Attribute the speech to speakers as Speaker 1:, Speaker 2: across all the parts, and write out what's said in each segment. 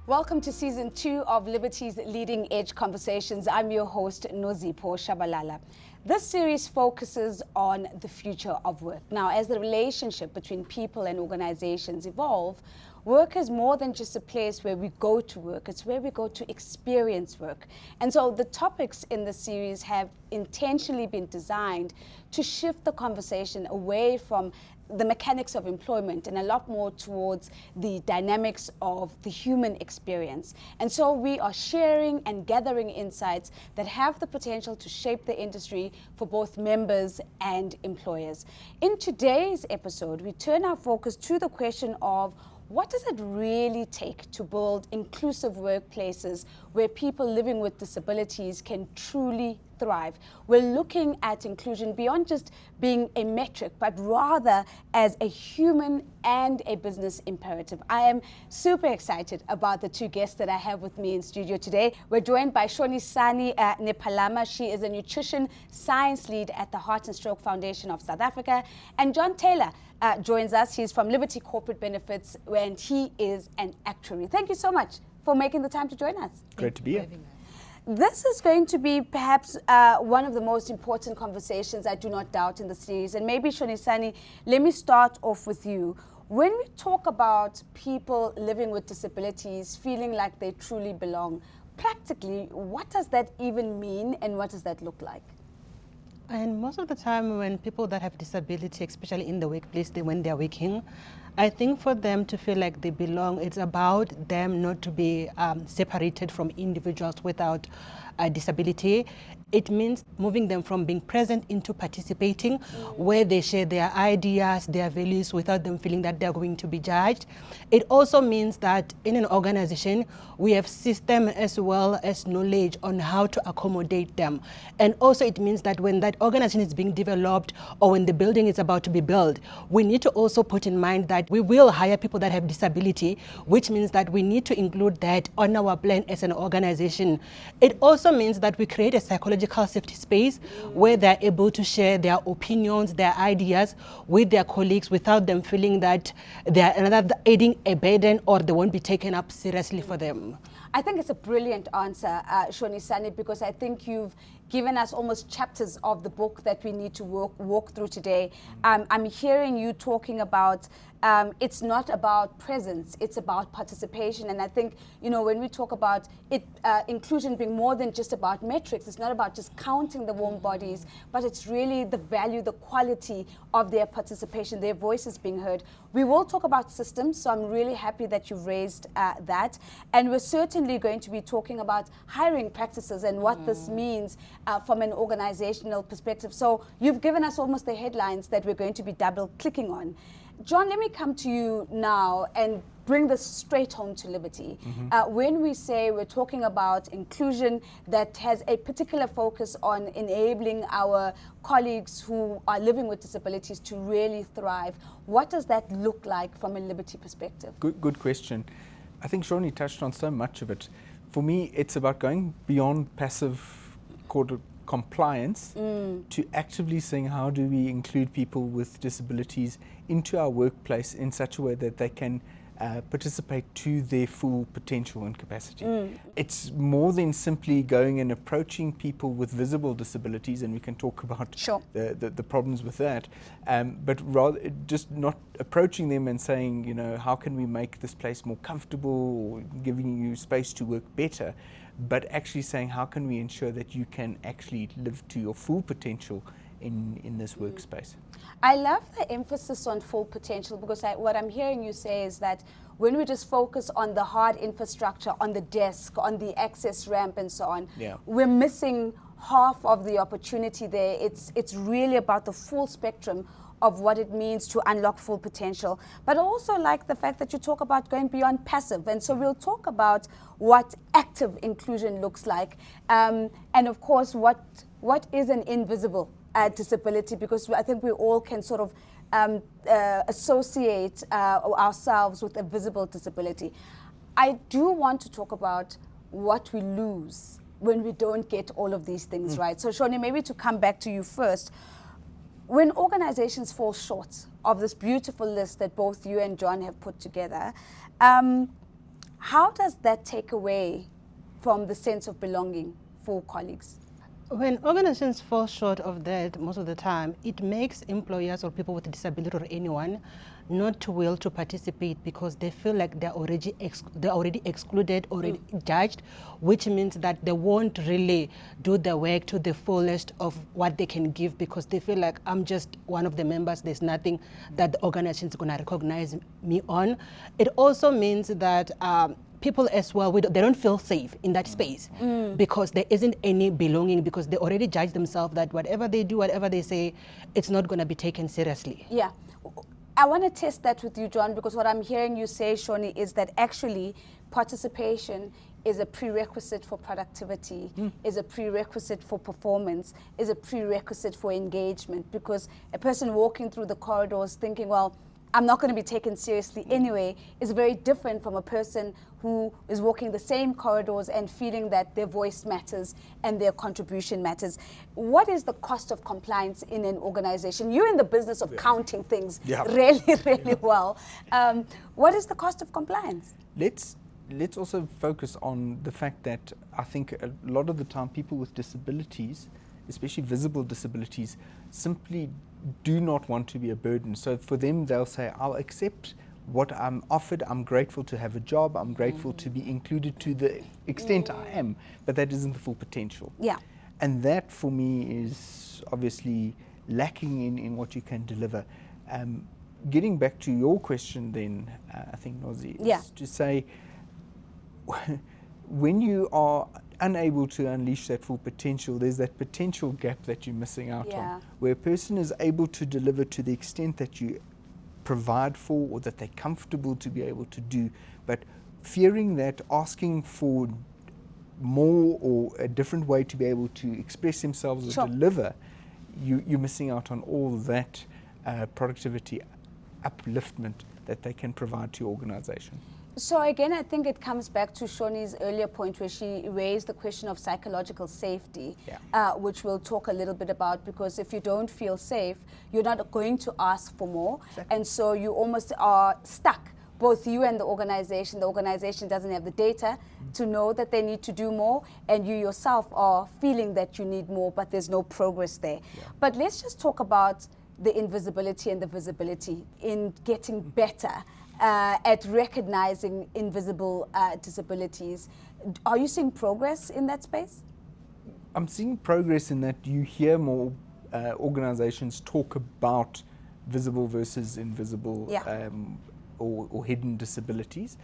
Speaker 1: Welcome to Season 2 of Liberty's Leading Edge Conversations. I'm your host, Nozipho Shabalala. This series focuses on the future of work. Now, as the relationship between people and organizations evolve, work is more than just a place where we go to work. It's where we go to experience work. And so the topics in the series have intentionally been designed to shift the conversation away from the mechanics of employment and a lot more towards the dynamics of the human experience. And so we are sharing and gathering insights that have the potential to shape the industry for both members and employers. In today's episode, we turn our focus to the question of what does it really take to build inclusive workplaces where people living with disabilities can truly thrive? We're looking at inclusion beyond just being a metric, but rather as a human and a business imperative. I am super excited about the two guests that I have with me in studio today. We're joined by Shonisani Nepalama. She is a nutrition science lead at the Heart and Stroke Foundation of South Africa. And John Taylor joins us. He's from Liberty Corporate Benefits, and he is an actuary. Thank you so much for making the time to join us.
Speaker 2: Great to be here.
Speaker 1: This is going to be perhaps one of the most important conversations, I do not doubt, in the series. And maybe, Shonisani, let me start off with you. When we talk about people living with disabilities feeling like they truly belong, practically, what does that even mean and what does that look like?
Speaker 3: And most of the time when people that have disability, especially in the workplace, when they're working, I think for them to feel like they belong, it's about them not to be separated from individuals without a disability. It means moving them from being present into participating, where they share their ideas, their values, without them feeling that they're going to be judged. It also means that in an organization, we have system as well as knowledge on how to accommodate them. And also it means that when that organization is being developed or when the building is about to be built, we need to also put in mind that we will hire people that have disability, which means that we need to include that on our plan as an organization. It also means that we create a psychological safety space where they're able to share their opinions, their ideas with their colleagues without them feeling that they're adding a burden or they won't be taken up seriously for them.
Speaker 1: I think it's a brilliant answer, Shonisani, because I think you've given us almost chapters of the book that we need to walk through today. I'm hearing you talking about it's not about presence, it's about participation. And I think, you know, when we talk about it, inclusion being more than just about metrics, it's not about just counting the warm bodies, but it's really the value, the quality of their participation, their voices being heard. We will talk about systems, so I'm really happy that you've raised that. And we're certainly going to be talking about hiring practices and what this means from an organizational perspective. So you've given us almost the headlines that we're going to be double clicking on. John, let me come to you now and bring this straight home to Liberty. When we say we're talking about inclusion that has a particular focus on enabling our colleagues who are living with disabilities to really thrive, what does that look like from a Liberty perspective?
Speaker 2: Good question. I think Shoni touched on so much of it. For me, it's about going beyond passive compliance to actively saying how do we include people with disabilities into our workplace in such a way that they can participate to their full potential and capacity. It's more than simply going and approaching people with visible disabilities, and we can talk about the problems with that, but rather just not approaching them and saying, you know, how can we make this place more comfortable or giving you space to work better, but actually saying how can we ensure that you can actually live to your full potential in this workspace.
Speaker 1: I love the emphasis on full potential because what I'm hearing you say is that when we just focus on the hard infrastructure, on the desk, on the access ramp and so on, we're missing half of the opportunity there. It's really about the full spectrum of what it means to unlock full potential. But also like the fact that you talk about going beyond passive. And so we'll talk about what active inclusion looks like. And of course, what is an invisible disability, because I think we all can sort of associate ourselves with a visible disability. I do want to talk about what we lose when we don't get all of these things right. So Shoni, maybe to come back to you first, when organizations fall short of this beautiful list that both you and John have put together, How does that take away from the sense of belonging for colleagues?
Speaker 3: When organizations fall short of that, most of the time, it makes employers or people with a disability or anyone not to will to participate because they feel like they're already excluded, already judged, which means that they won't really do the work to the fullest of what they can give because they feel like I'm just one of the members. There's nothing that the organization is going to recognize me on. It also means that people as well, they don't feel safe in that space because there isn't any belonging because they already judge themselves that whatever they do, whatever they say, it's not going to be taken seriously.
Speaker 1: Yeah. I want to test that with you, John, because what I'm hearing you say, Shoni, is that actually participation is a prerequisite for productivity, is a prerequisite for performance, is a prerequisite for engagement, because a person walking through the corridors thinking, well, I'm not going to be taken seriously anyway, is very different from a person who is walking the same corridors and feeling that their voice matters and their contribution matters. What is the cost of compliance in an organization? You're in the business of counting things really well. What is the cost of compliance?
Speaker 2: Let's also focus on the fact that I think a lot of the time people with disabilities, especially visible disabilities, simply do not want to be a burden. So for them, they'll say, I'll accept what I'm offered. I'm grateful to have a job. I'm grateful to be included to the extent I am, but that isn't the full potential.
Speaker 1: Yeah.
Speaker 2: And that for me is obviously lacking in what you can deliver. Getting back to your question then, I think, Nozi, is to say, when you are unable to unleash that full potential, there's that potential gap that you're missing out on, where a person is able to deliver to the extent that you provide for or that they're comfortable to be able to do, but fearing that, asking for more or a different way to be able to express themselves or deliver, you're missing out on all that productivity upliftment that they can provide to your organization.
Speaker 1: So again, I think it comes back to Shoni's earlier point where she raised the question of psychological safety, which we'll talk a little bit about, because if you don't feel safe, you're not going to ask for more. Exactly. And so you almost are stuck, both you and the organization. The organization doesn't have the data to know that they need to do more, and you yourself are feeling that you need more, but there's no progress there. But let's just talk about the invisibility and the visibility in getting better at recognizing invisible disabilities. Are you seeing progress in that space?
Speaker 2: I'm seeing progress in that you hear more organizations talk about visible versus invisible or hidden disabilities.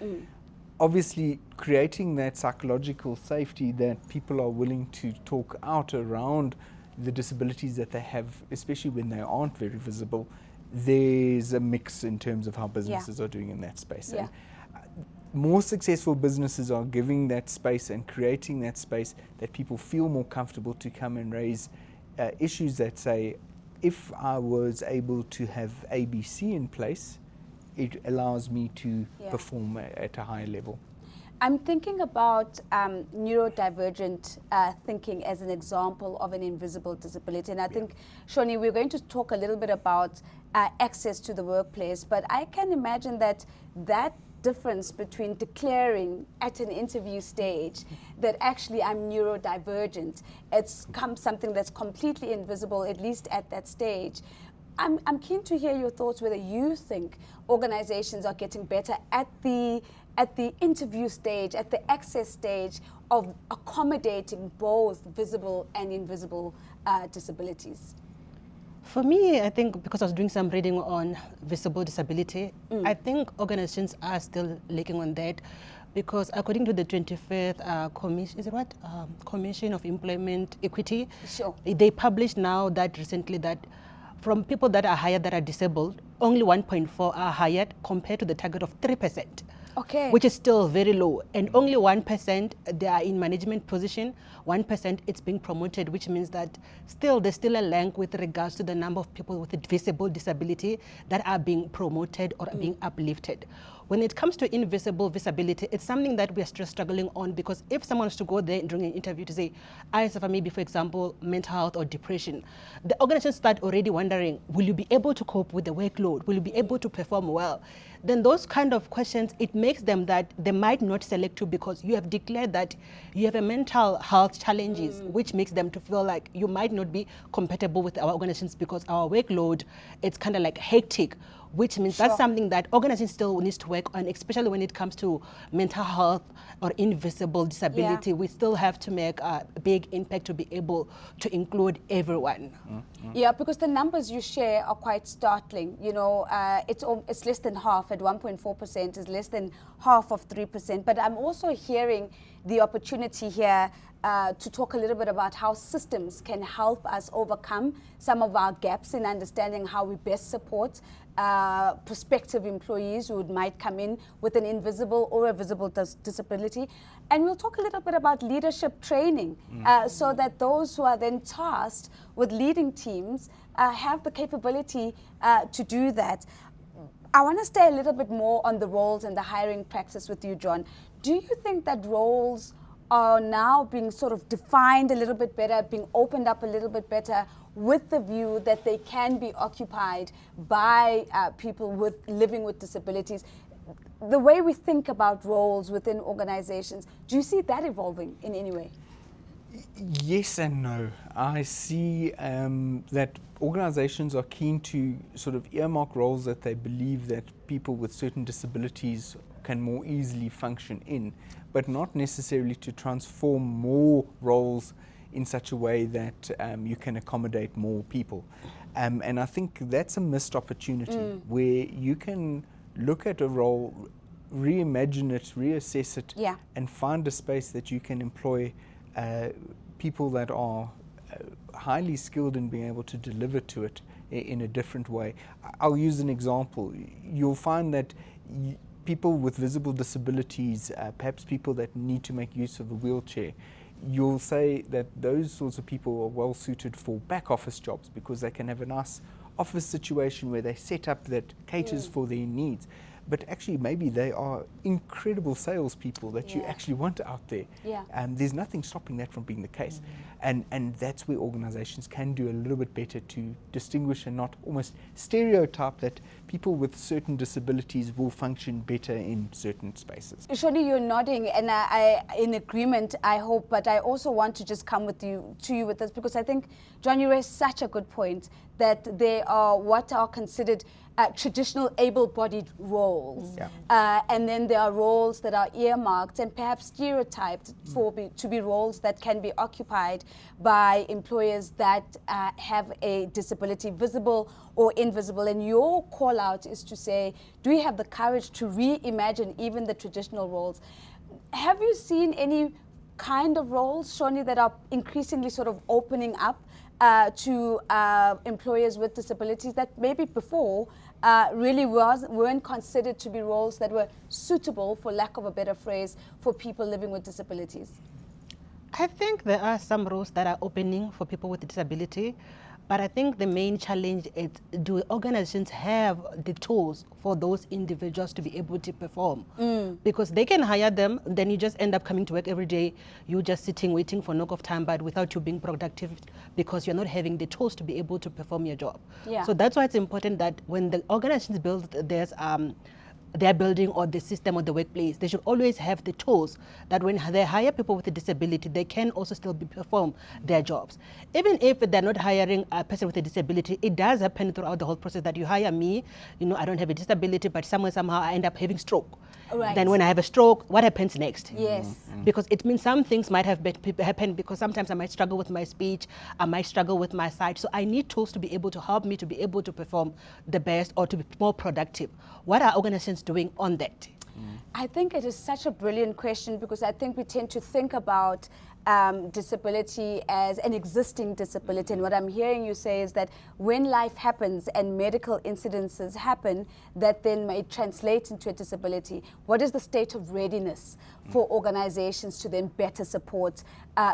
Speaker 2: Obviously, creating that psychological safety that people are willing to talk out around the disabilities that they have, especially when they aren't very visible. There's a mix in terms of how businesses are doing in that space. And more successful businesses are giving that space and creating that space that people feel more comfortable to come and raise issues that say, if I was able to have ABC in place, it allows me to perform at a higher level.
Speaker 1: I'm thinking about neurodivergent thinking as an example of an invisible disability. And I think, Shoni, we're going to talk a little bit about access to the workplace, but I can imagine that difference between declaring at an interview stage that actually I'm neurodivergent, it's something that's completely invisible, at least at that stage. I'm keen to hear your thoughts whether you think organizations are getting better at the interview stage, at the access stage of accommodating both visible and invisible disabilities.
Speaker 3: For me, I think because I was doing some reading on visible disability, I think organizations are still lacking on that, because according to the 25th Commission of Employment Equity, they published now that recently that from people that are hired that are disabled, only 1.4 are hired compared to the target of 3%.
Speaker 1: Okay.
Speaker 3: Which is still very low, and only 1% they are in management position, 1% it's being promoted, which means that there's still a link with regards to the number of people with a visible disability that are being promoted or being uplifted. When it comes to invisible visibility, it's something that we are still struggling on, because if someone is to go there during an interview to say, I suffer maybe, for example, mental health or depression, the organizations start already wondering, will you be able to cope with the workload? Will you be able to perform well? Then those kind of questions, it makes them that they might not select you because you have declared that you have a mental health challenges, which makes them to feel like you might not be compatible with our organizations because our workload, it's kind of like hectic, which means that's something that organizations still needs to work on, especially when it comes to mental health or invisible disability. We still have to make a big impact to be able to include everyone.
Speaker 1: Yeah, because the numbers you share are quite startling. You know, it's less than half. At 1.4% is less than half of 3%. But I'm also hearing the opportunity here to talk a little bit about how systems can help us overcome some of our gaps in understanding how we best support prospective employees who might come in with an invisible or a visible disability. And we'll talk a little bit about leadership training so that those who are then tasked with leading teams have the capability to do that. I want to stay a little bit more on the roles and the hiring practice with you, John. Do you think that roles are now being sort of defined a little bit better, being opened up a little bit better, with the view that they can be occupied by people living with disabilities? The way we think about roles within organizations, do you see that evolving in any way?
Speaker 2: Yes and no. I see that organizations are keen to sort of earmark roles that they believe that people with certain disabilities can more easily function in, but not necessarily to transform more roles in such a way that you can accommodate more people. And I think that's a missed opportunity where you can look at a role, reimagine it, reassess it, and find a space that you can employ people that are highly skilled in being able to deliver to it in a different way. I'll use an example. You'll find that people with visible disabilities, perhaps people that need to make use of a wheelchair, you'll say that those sorts of people are well suited for back office jobs because they can have a nice office situation where they set up that caters for their needs. But actually maybe they are incredible salespeople that you actually want out there. And there's nothing stopping that from being the case. And that's where organizations can do a little bit better to distinguish and not almost stereotype that people with certain disabilities will function better in certain spaces.
Speaker 1: Shoni, you're nodding, and I in agreement, I hope, but I also want to just come to you with this, because I think, John, you raised such a good point that there are what are considered traditional able-bodied roles, and then there are roles that are earmarked and perhaps stereotyped to be roles that can be occupied by employers that have a disability, visible or invisible. And your call out is to say, do we have the courage to reimagine even the traditional roles? Have you seen any kind of roles, Shoni, that are increasingly sort of opening up to employers with disabilities that maybe before really weren't considered to be roles that were suitable, for lack of a better phrase, for people living with disabilities?
Speaker 3: I think there are some roles that are opening for people with disability, but I think the main challenge is, do organizations have the tools for those individuals to be able to perform? Because they can hire them, then you just end up coming to work every day, you just sitting waiting for knock off time, but without you being productive because you're not having the tools to be able to perform your job. So that's why it's important that when the organizations build their building or the system or the workplace, they should always have the tools that when they hire people with a disability, they can also still perform their jobs. Even if they're not hiring a person with a disability, it does happen throughout the whole process that you hire me, I don't have a disability, but somehow I end up having stroke. Then when I have a stroke, what happens next? Because it means some things might have happened, because sometimes I might struggle with my speech, I might struggle with my sight. So I need tools to be able to help me to be able to perform the best or to be more productive. What are organizations doing on that?
Speaker 1: I think it is such a brilliant question, because I think we tend to think about disability as an existing disability. And what I'm hearing you say is that when life happens and medical incidences happen that then may translate into a disability, what is the state of readiness for organizations to then better support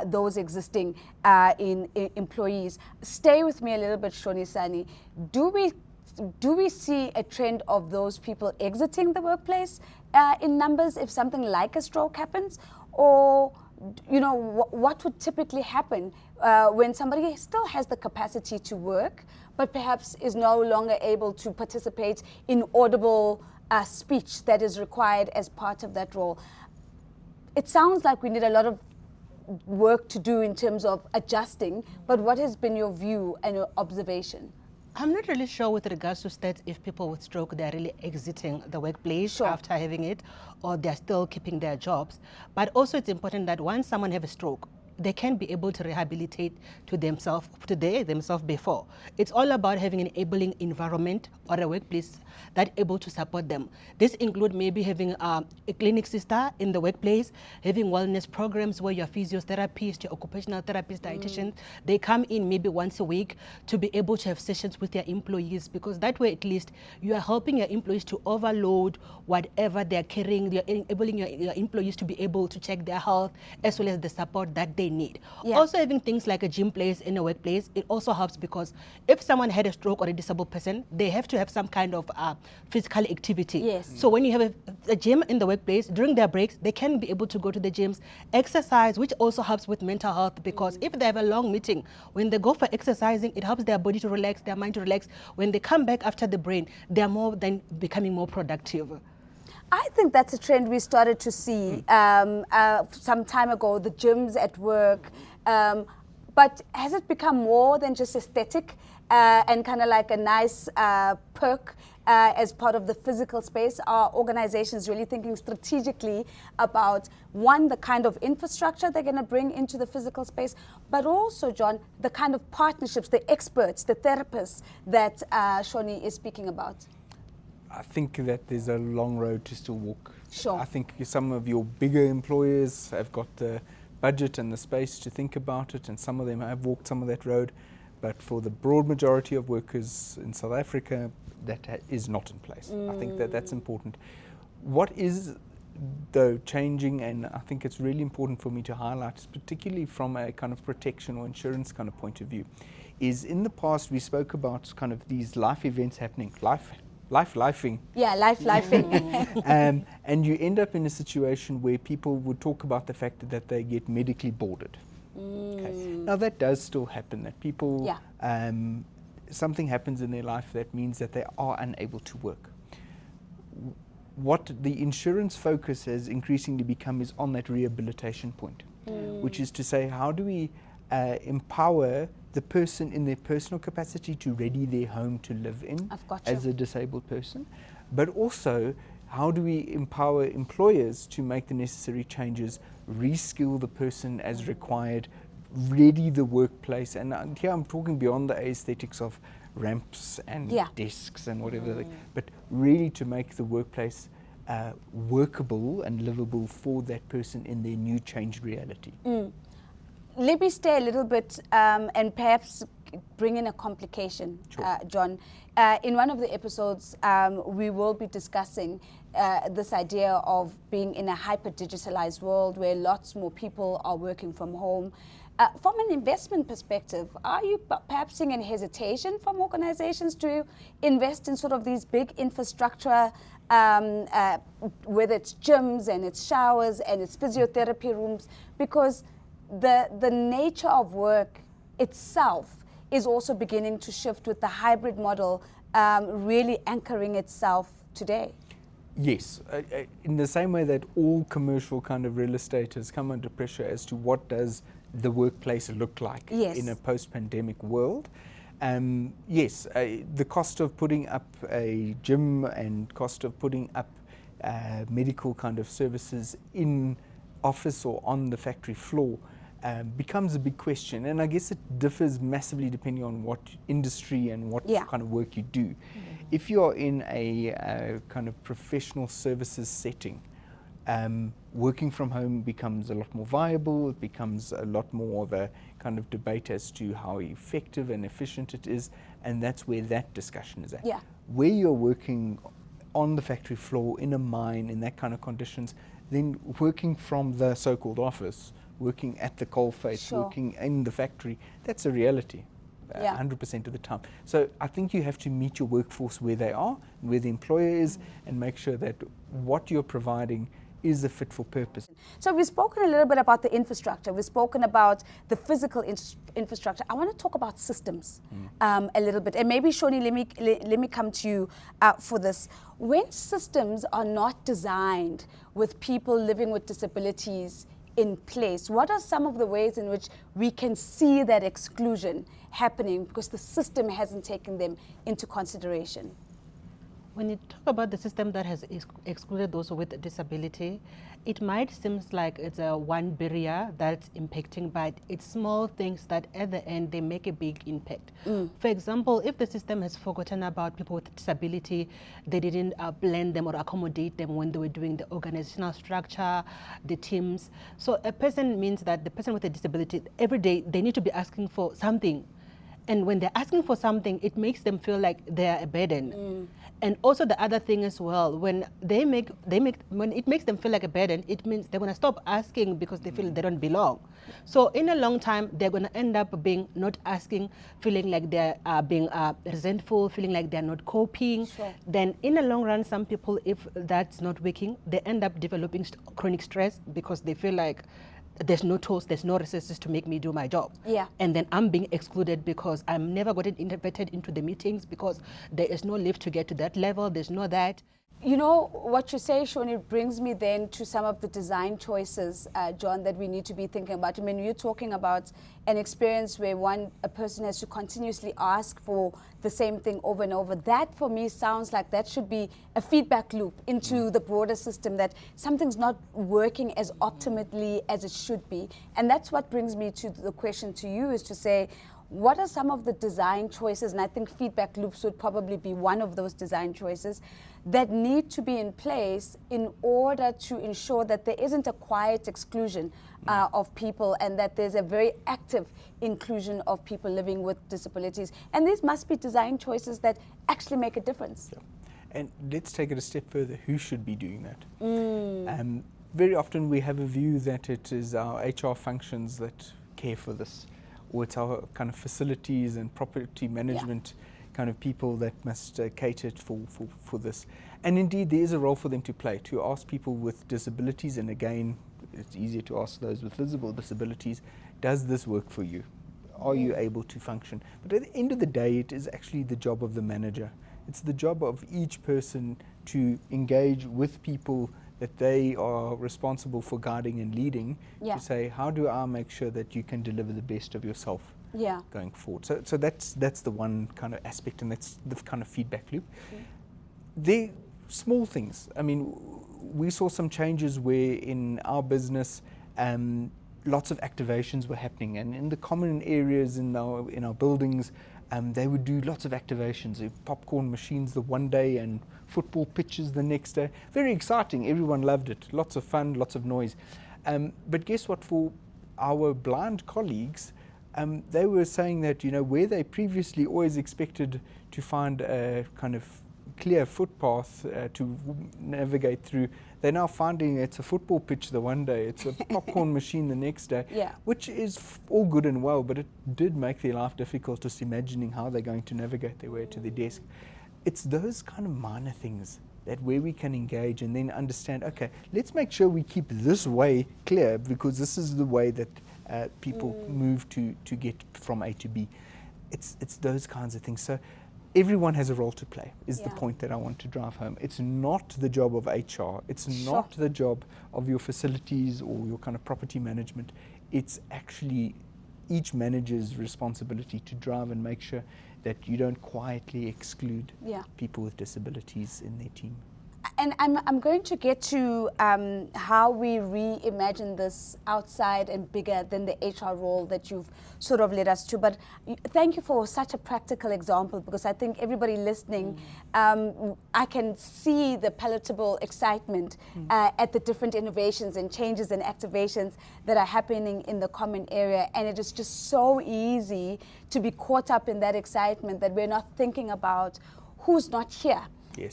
Speaker 1: those existing employees? Stay with me a little bit, Shoni Sani. Do we do we see a trend of those people exiting the workplace in numbers if something like a stroke happens? Or, you know, what would typically happen when somebody still has the capacity to work, but perhaps is no longer able to participate in audible speech that is required as part of that role? It sounds like we need a lot of work to do in terms of adjusting, but what has been your view and your observation?
Speaker 3: I'm not really sure with regards to stats if people with stroke, they're really exiting the workplace after having it, or they're still keeping their jobs. But also it's important that once someone has a stroke, they can be able to rehabilitate to themselves today, themselves before. It's all about having an enabling environment or a workplace that able to support them. This include maybe having a clinic sister in the workplace, having wellness programs where your physiotherapists, your occupational therapists, dietitians, they come in maybe once a week to be able to have sessions with their employees, because that way at least you are helping your employees to overload whatever they're carrying. You're enabling your employees to be able to check their health as well as the support that they need. Yeah. Also having things like a gym place in a workplace, it also helps because if someone had a stroke or a disabled person, they have to have some kind of physical activity.
Speaker 1: Yes.
Speaker 3: So when you have a gym in the workplace, during their breaks, they can be able to go to the gyms, exercise, which also helps with mental health, because if they have a long meeting, when they go for exercising, it helps their body to relax, their mind to relax. When they come back after the brain, they're more than becoming more productive.
Speaker 1: I think that's a trend we started to see some time ago, the gyms at work. But has it become more than just aesthetic and kind of like a nice perk as part of the physical space? Are organizations really thinking strategically about, one, the kind of infrastructure they're going to bring into the physical space, but also, John, the kind of partnerships, the experts, the therapists that Shoni is speaking about?
Speaker 2: I think that there's a long road to still walk.
Speaker 1: Sure.
Speaker 2: I think some of your bigger employers have got the budget and the space to think about it, and some of them have walked some of that road. But for the broad majority of workers in South Africa, that is not in place. I think that that's important. What is, though, changing, and I think it's really important for me to highlight, particularly from a kind of protection or insurance kind of point of view, is in the past we spoke about kind of these life events happening, life-lifing.
Speaker 1: Yeah, life-lifing.
Speaker 2: And you end up in a situation where people would talk about the fact that they get medically boarded. Okay. Now that does still happen, that people, something happens in their life that means that they are unable to work. What the insurance focus has increasingly become is on that rehabilitation point, which is to say, how do we empower the person in their personal capacity to ready their home to live in as a disabled person, but also how do we empower employers to make the necessary changes, reskill the person as required, ready the workplace, and here I'm talking beyond the aesthetics of ramps and desks and whatever, but really to make the workplace workable and livable for that person in their new changed reality.
Speaker 1: Let me stay a little bit and perhaps bring in a complication, John. In one of the episodes, we will be discussing this idea of being in a hyper-digitalized world where lots more people are working from home. From an investment perspective, are you perhaps seeing any hesitation from organizations to invest in sort of these big infrastructure, whether it's gyms and it's showers and it's physiotherapy rooms, because the nature of work itself is also beginning to shift with the hybrid model really anchoring itself today?
Speaker 2: Yes, in the same way that all commercial kind of real estate has come under pressure as to what does the workplace look like in a post-pandemic world. Yes, the cost of putting up a gym and cost of putting up medical kind of services in office or on the factory floor becomes a big question, and I guess it differs massively depending on what industry and what kind of work you do. If you're in a kind of professional services setting, working from home becomes a lot more viable. It becomes a lot more of a kind of debate as to how effective and efficient it is, and that's where that discussion is at. Where you're working on the factory floor, in a mine, in that kind of conditions, then working from the so-called office, working at the coalface, working in the factory, that's a reality.
Speaker 1: Yeah.
Speaker 2: 100% of the time. So I think you have to meet your workforce where they are, where the employer is, and make sure that what you're providing is a fit for purpose.
Speaker 1: So we've spoken a little bit about the infrastructure. We've spoken about the physical infrastructure. I want to talk about systems a little bit. And maybe, Shoni, let me come to you for this. When systems are not designed with people living with disabilities in place, what are some of the ways in which we can see that exclusion happening because the system hasn't taken them into consideration?
Speaker 3: When you talk about the system that has excluded those with disability, it might seem like it's a one barrier that's impacting, but it's small things that at the end they make a big impact. For example, if the system has forgotten about people with disability, they didn't blend them or accommodate them when they were doing the organizational structure, the teams. So a person means that the person with a disability, every day they need to be asking for something. And when they're asking for something, it makes them feel like they're a burden. And also the other thing as well, when when it makes them feel like a burden, it means they're going to stop asking because they feel they don't belong. So in a long time, they're going to end up being not asking, feeling like they're being resentful, feeling like they're not coping.
Speaker 1: Sure.
Speaker 3: Then in the long run, some people, if that's not working, they end up developing chronic stress because they feel like there's no tools, there's no resources to make me do my job.
Speaker 1: Yeah.
Speaker 3: And then I'm being excluded because I'm never getting invited into the meetings because there is no lift to get to that level, there's no that.
Speaker 1: You know, what you say, Shoni, brings me then to some of the design choices, John, that we need to be thinking about. I mean, you're talking about an experience where a person has to continuously ask for the same thing over and over. That, for me, sounds like that should be a feedback loop into the broader system, that something's not working as optimally as it should be. And that's what brings me to the question to you, is to say, what are some of the design choices, and I think feedback loops would probably be one of those design choices, that need to be in place in order to ensure that there isn't a quiet exclusion of people, and that there's a very active inclusion of people living with disabilities. And these must be design choices that actually make a difference.
Speaker 2: Yeah. And let's take it a step further. Who should be doing that? Very often we have a view that it is our HR functions that care for this, or it's our kind of facilities and property management kind of people that must cater for this. And indeed, there is a role for them to play, to ask people with disabilities, and again, it's easier to ask those with visible disabilities, does this work for you? Are you able to function? But at the end of the day, it is actually the job of the manager. It's the job of each person to engage with people that they are responsible for guiding and leading, to say, how do I make sure that you can deliver the best of yourself going forward? So that's the one kind of aspect, and that's the kind of feedback loop. They're small things. I mean, we saw some changes where in our business, lots of activations were happening, and in the common areas in our buildings, they would do lots of activations, popcorn machines the one day and football pitches the next day. Very exciting, everyone loved it, lots of fun, lots of noise. But guess what, for our blind colleagues, they were saying that, you know, where they previously always expected to find a kind of clear footpath to navigate through, they're now finding it's a football pitch the one day, it's a popcorn machine the next day, which is all good and well, but it did make their life difficult, just imagining how they're going to navigate their way to their desk. It's those kind of minor things that where we can engage and then understand, okay, let's make sure we keep this way clear, because this is the way that people move to get from A to B. It's those kinds of things. So everyone has a role to play, is the point that I want to drive home. It's not the job of HR. It's not the job of your facilities or your kind of property management. It's actually each manager's responsibility to drive and make sure that you don't quietly exclude people with disabilities in their team.
Speaker 1: And I'm going to get to how we reimagine this outside and bigger than the HR role that you've sort of led us to. But thank you for such a practical example, because I think everybody listening, I can see the palatable excitement at the different innovations and changes and activations that are happening in the common area. And it is just so easy to be caught up in that excitement that we're not thinking about who's not here.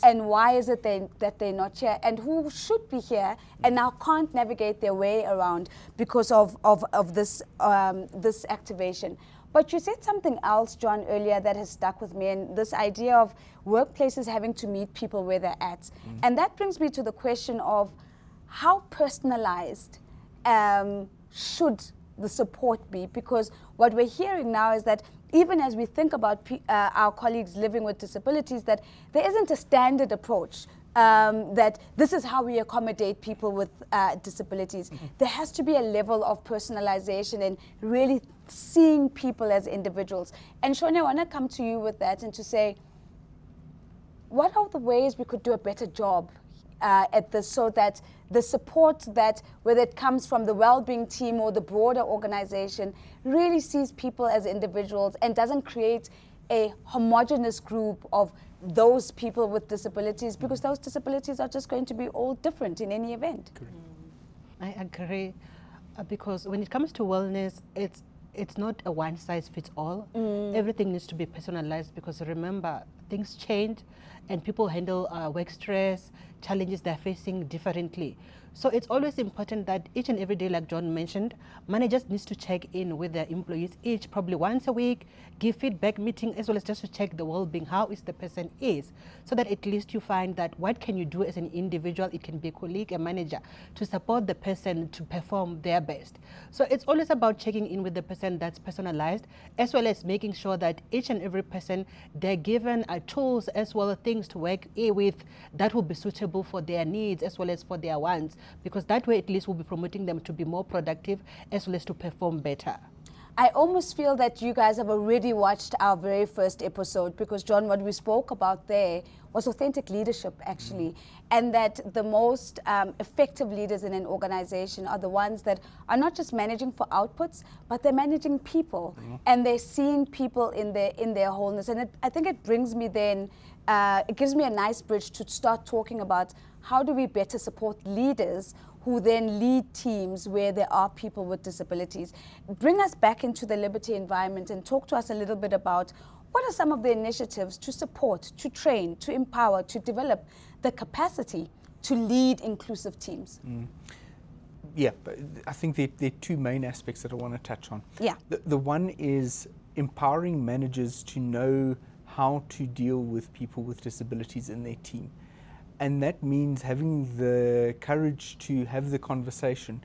Speaker 1: And why is it that they're not here, and who should be here and now can't navigate their way around because of this this activation. But you said something else, John, earlier that has stuck with me, and this idea of workplaces having to meet people where they're at. And that brings me to the question of how personalized should the support be? Because what we're hearing now is that even as we think about our colleagues living with disabilities, that there isn't a standard approach. That this is how we accommodate people with disabilities. There has to be a level of personalization and really seeing people as individuals. And Shoni, I want to come to you with that and to say, what are the ways we could do a better job at this, so that the support that, whether it comes from the well-being team or the broader organization, really sees people as individuals and doesn't create a homogenous group of those people with disabilities, because those disabilities are just going to be all different in any event.
Speaker 3: I agree, because when it comes to wellness, it's not a one-size-fits-all. Everything needs to be personalized, because remember, things change and people handle work stress, challenges they're facing differently. So it's always important that each and every day, like John mentioned, managers needs to check in with their employees each, probably once a week, give feedback meeting, as well as just to check the well-being, how is the person is, so that at least you find that what can you do as an individual, it can be a colleague, a manager, to support the person to perform their best. So it's always about checking in with the person that's personalized, as well as making sure that each and every person, they're given tools as well as things to work with that will be suitable for their needs as well as for their wants, because that way at least we'll be promoting them to be more productive as well as to perform better.
Speaker 1: I almost feel that you guys have already watched our very first episode, because John, what we spoke about there was authentic leadership actually, and that the most effective leaders in an organization are the ones that are not just managing for outputs, but they're managing people, and they're seeing people in their wholeness. And I think it brings me then, it gives me a nice bridge to start talking about how do we better support leaders who then lead teams where there are people with disabilities. Bring us back into the Liberty environment and talk to us a little bit about what are some of the initiatives to support, to train, to empower, to develop the capacity to lead inclusive teams.
Speaker 2: Yeah, but I think there are two main aspects that I want to touch on.
Speaker 1: Yeah.
Speaker 2: The one is empowering managers to know how to deal with people with disabilities in their team. And that means having the courage to have the conversation.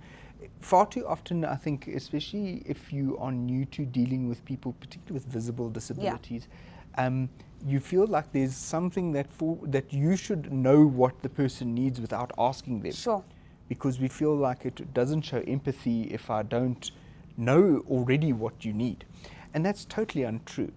Speaker 2: Far too often, I think, especially if you are new to dealing with people, particularly with visible disabilities, you feel like there's something that you should know what the person needs without asking them.
Speaker 1: Sure.
Speaker 2: Because we feel like it doesn't show empathy if I don't know already what you need. And that's totally untrue.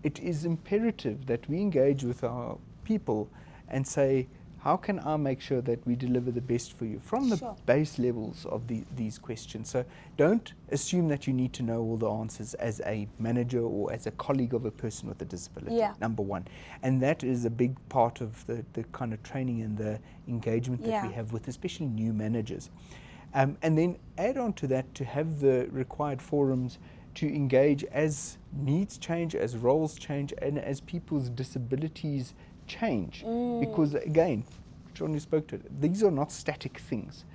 Speaker 2: It is imperative that we engage with our people and say, how can I make sure that we deliver the best for you from the base levels of these questions? So don't assume that you need to know all the answers as a manager or as a colleague of a person with a disability, number one. And that is a big part of the kind of training and the engagement that we have with especially new managers. And then add on to that to have the required forums to engage as needs change, as roles change, and as people's disabilities change. Because again, Johnny spoke to it, these are not static things.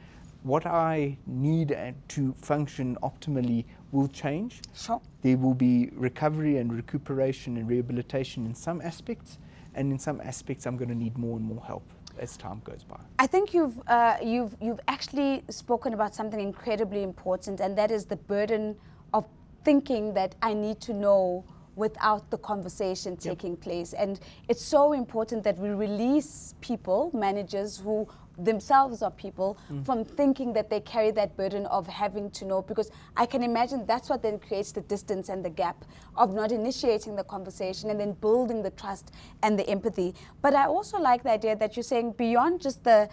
Speaker 2: What I need to function optimally will change.
Speaker 1: Sure.
Speaker 2: There will be recovery and recuperation and rehabilitation in some aspects, and in some aspects I'm going to need more and more help as time goes by.
Speaker 1: I think you've actually spoken about something incredibly important, and that is the burden of thinking that I need to know without the conversation taking place. And it's so important that we release people, managers who themselves are people, from thinking that they carry that burden of having to know, because I can imagine that's what then creates the distance and the gap of not initiating the conversation and then building the trust and the empathy. But I also like the idea that you're saying beyond just the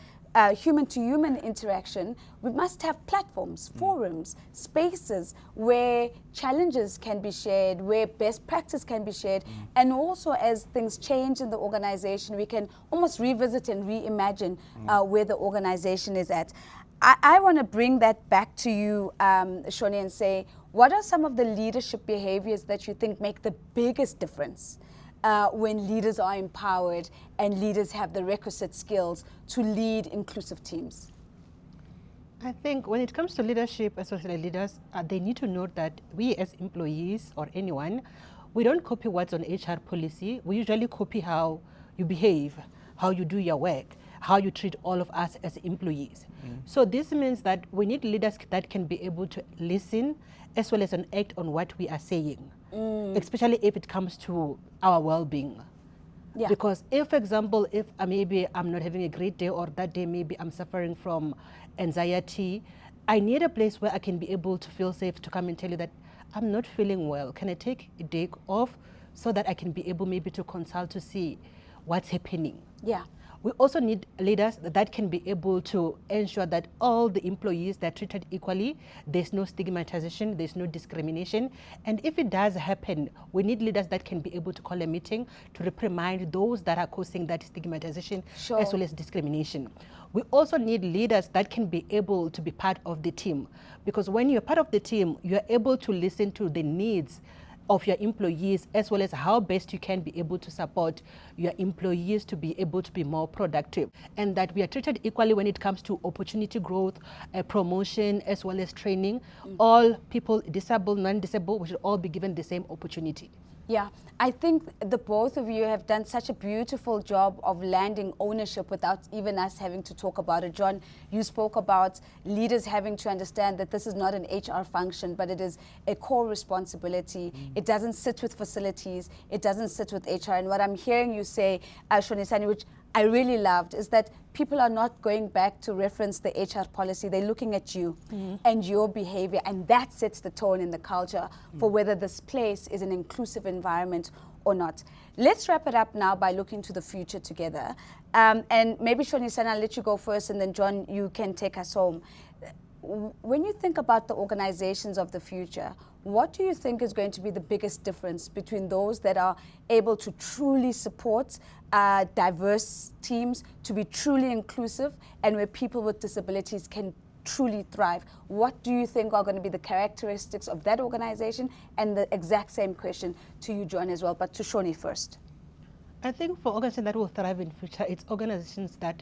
Speaker 1: human-to-human interaction, we must have platforms, forums, spaces where challenges can be shared, where best practice can be shared, and also as things change in the organization, we can almost revisit and reimagine where the organization is at. I want to bring that back to you, Shoni, and say, what are some of the leadership behaviors that you think make the biggest difference when leaders are empowered and leaders have the requisite skills to lead inclusive teams?
Speaker 3: I think when it comes to leadership, especially leaders, they need to know that we as employees or anyone, we don't copy what's on HR policy. We usually copy how you behave, how you do your work, how you treat all of us as employees. So this means that we need leaders that can be able to listen as well as act on what we are saying, especially if it comes to our well-being.
Speaker 1: Yeah.
Speaker 3: Because if, for example, if maybe I'm not having a great day, or that day maybe I'm suffering from anxiety, I need a place where I can be able to feel safe to come and tell you that I'm not feeling well. Can I take a day off so that I can be able maybe to consult to see what's happening?
Speaker 1: Yeah.
Speaker 3: We also need leaders that can be able to ensure that all the employees are treated equally. There's no stigmatization, there's no discrimination. And if it does happen, we need leaders that can be able to call a meeting to reprimand those that are causing that stigmatization
Speaker 1: Sure.
Speaker 3: as well as discrimination. We also need leaders that can be able to be part of the team. Because when you're part of the team, you're able to listen to the needs of your employees, as well as how best you can be able to support your employees to be able to be more productive, and that we are treated equally when it comes to opportunity growth, promotion, as well as training. All people, disabled, non-disabled, we should all be given the same opportunity.
Speaker 1: Yeah, I think the both of you have done such a beautiful job of landing ownership without even us having to talk about it. John, you spoke about leaders having to understand that this is not an HR function, but it is a core responsibility. It doesn't sit with facilities. It doesn't sit with HR. And what I'm hearing you say, Shonisani, which I really loved, is that people are not going back to reference the HR policy. They're looking at you and your behavior, and that sets the tone in the culture for whether this place is an inclusive environment or not. Let's wrap it up now by looking to the future together. And maybe Shonisana, I'll let you go first, and then John, you can take us home. When you think about the organizations of the future, what do you think is going to be the biggest difference between those that are able to truly support diverse teams, to be truly inclusive, and where people with disabilities can truly thrive? What do you think are going to be the characteristics of that organization? And the exact same question to you, John, as well, but to Shoni first.
Speaker 3: I think for organizations that will thrive in future, it's organizations that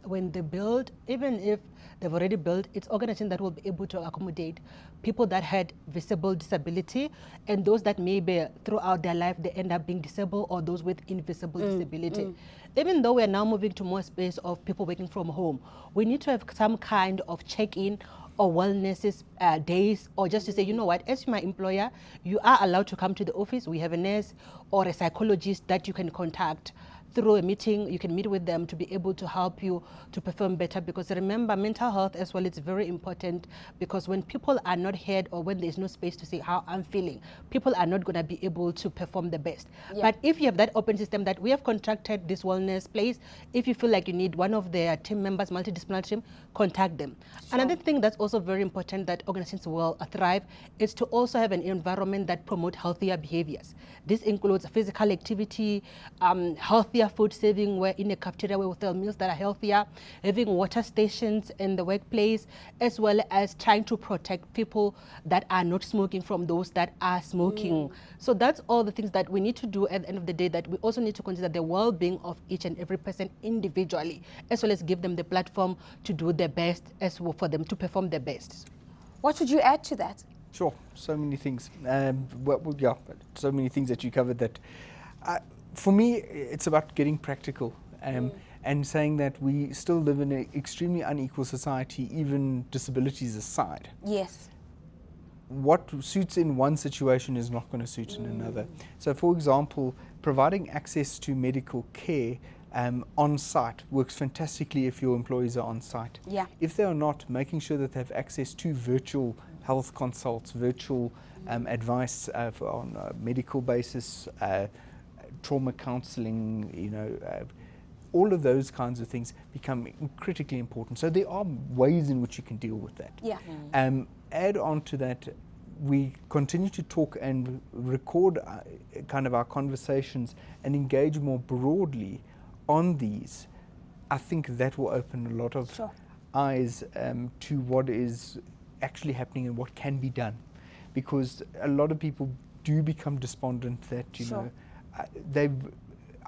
Speaker 3: when they build, even if they've already built, it's organizations that will be able to accommodate people that had visible disability, and those that maybe throughout their life they end up being disabled, or those with invisible disability. Even though we're now moving to more space of people working from home, we need to have some kind of check-in or wellness days, or just to say, you know what, as my employer, you are allowed to come to the office. We have a nurse or a psychologist that you can contact through a meeting. You can meet with them to be able to help you to perform better, because remember, mental health as well, it's very important, because when people are not heard, or when there's no space to say how I'm feeling, people are not going to be able to perform the best. Yeah. But if you have that open system that we have contracted this wellness place, if you feel like you need one of their team members, multidisciplinary team, contact them. Sure. Another thing that's also very important that organizations will thrive is to also have an environment that promotes healthier behaviors. This includes physical activity, healthier food saving, where in a cafeteria we will sell meals that are healthier, having water stations in the workplace, as well as trying to protect people that are not smoking from those that are smoking. So that's all the things that we need to do at the end of the day, that we also need to consider the well-being of each and every person individually, as well as give them the platform to do their best, as well for them to perform their best.
Speaker 1: What would you add to that?
Speaker 2: Sure, so many things. So many things that you covered that. For me, it's about getting practical and saying that we still live in an extremely unequal society, even disabilities aside.
Speaker 1: Yes.
Speaker 2: What suits in one situation is not going to suit in another. So, for example, providing access to medical care on site works fantastically if your employees are on site.
Speaker 1: Yeah.
Speaker 2: If they are not, making sure that they have access to virtual health consults, virtual advice on a medical basis, trauma counseling, all of those kinds of things become critically important. So there are ways in which you can deal with that.
Speaker 1: Yeah.
Speaker 2: Add on to that, we continue to talk and record kind of our conversations and engage more broadly on these. I think that will open a lot of eyes to what is actually happening and what can be done, because a lot of people do become despondent that you know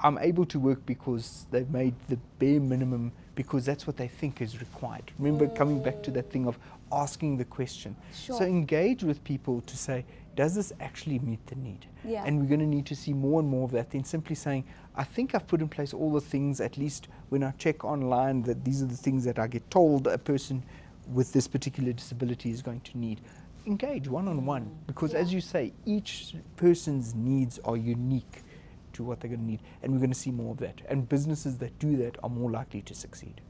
Speaker 2: I'm able to work because they've made the bare minimum, because that's what they think is required. Remember, coming back to that thing of asking the question.
Speaker 1: Sure.
Speaker 2: So engage with people to say, does this actually meet the need?
Speaker 1: Yeah.
Speaker 2: And we're going to need to see more and more of that than simply saying, I think I've put in place all the things, at least when I check online, that these are the things that I get told a person with this particular disability is going to need. Engage one-on-one, because as you say, each person's needs are unique to what they're going to need, and we're going to see more of that. And businesses that do that are more likely to succeed.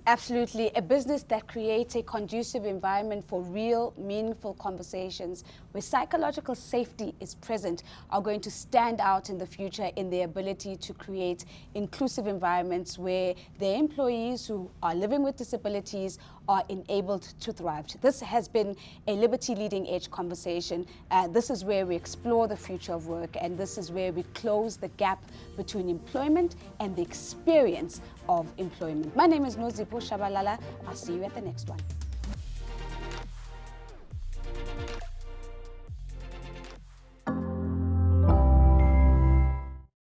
Speaker 1: Absolutely. A business that creates a conducive environment for real, meaningful conversations where psychological safety is present are going to stand out in the future in their ability to create inclusive environments where their employees who are living with disabilities are enabled to thrive. This has been a Liberty Leading Edge conversation. This is where we explore the future of work, and this is where we close the gap between employment and the experience of employment. My name is Nozipo Shabalala. I'll see you at the next one.